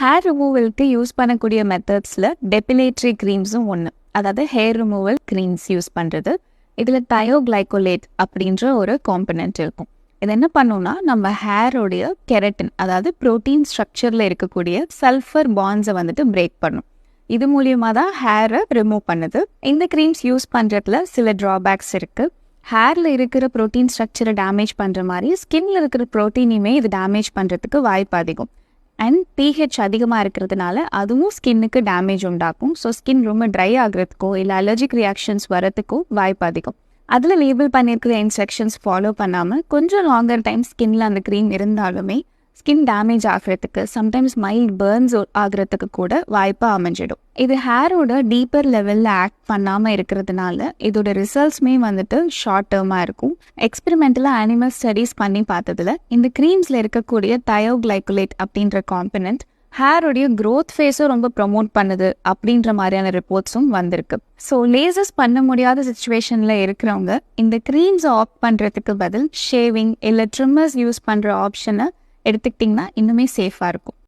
Hair ரிமூவலுக்கு use பண்ணக்கூடிய மெத்தட்ஸில் டெபிலேட்டரி க்ரீம்ஸும் ஒன்று. அதாவது ஹேர் ரிமூவல் க்ரீம்ஸ் யூஸ் பண்ணுறது. இதில் thioglycollate அப்படின்ற ஒரு காம்பனண்ட் இருக்கும். இது என்ன பண்ணுன்னா நம்ம ஹேரோடைய கெரட்டின், அதாவது ப்ரோட்டீன் ஸ்ட்ரக்சரில் இருக்கக்கூடிய சல்ஃபர் பாண்ட்ஸை வந்துட்டு பிரேக் பண்ணும். இது மூலியமாக தான் ஹேரை ரிமூவ் பண்ணுது. இந்த க்ரீம்ஸ் யூஸ் பண்ணுறதுல சில ட்ராபேக்ஸ் இருக்குது. ஹேரில் இருக்கிற ப்ரோட்டீன் ஸ்ட்ரக்சரை டேமேஜ் பண்ணுற மாதிரி ஸ்கின்ல இருக்கிற ப்ரோட்டீனையுமே இது டேமேஜ் பண்ணுறதுக்கு வாய்ப்பு அதிகம். அண்ட் pH அதிகமாக இருக்கிறதுனால அதுவும் ஸ்கின்னுக்கு டேமேஜ் உண்டாக்கும். ஸோ ஸ்கின் ரொம்ப ட்ரை ஆகிறதுக்கோ இல்லை அலர்ஜிக் ரியாக்ஷன்ஸ் வரதுக்கோ வாய்ப்பு அதிகம். அதில் லேபிள் பண்ணியிருக்கிற இன்ஸ்ட்ரக்ஷன்ஸ் ஃபாலோ பண்ணாமல் கொஞ்சம் லாங்கர் டைம் ஸ்கின்ல அந்த க்ரீம் இருந்தாலுமே ஸ்கின் டேமேஜ் ஆகிறதுக்கு, சம்டைம்ஸ் மைல்ட் பர்ன்ஸ் ஆகிறதுக்கு கூட வாய்ப்பாக அமைஞ்சிடும். இது ஹேரோட டீப்பர் லெவலில் ஆக்ட் பண்ணாமல் இருக்கிறதுனால இதோட ரிசல்ட்ஸுமே வந்துட்டு ஷார்ட் டேர்மாக இருக்கும். எக்ஸ்பெரிமெண்டலாக அனிமல் ஸ்டடீஸ் பண்ணி பார்த்ததில் இந்த க்ரீம்ஸில் இருக்கக்கூடிய thioglycollate அப்படின்ற காம்பனண்ட் ஹேரோடைய க்ரோத் ஃபேஸும் ரொம்ப ப்ரமோட் பண்ணுது அப்படின்ற மாதிரியான ரிப்போர்ட்ஸும் வந்திருக்கு. ஸோ லேசர்ஸ் பண்ண முடியாத சுச்சுவேஷனில் இருக்கிறவங்க இந்த க்ரீம்ஸை ஆப்ட் பண்ணுறதுக்கு பதில் ஷேவிங் இல்லை ட்ரிம்மர்ஸ் யூஸ் பண்ணுற ஆப்ஷனை எடுத்துக்கிட்டிங்கன்னா இன்னுமே சேஃபாக இருக்கும்.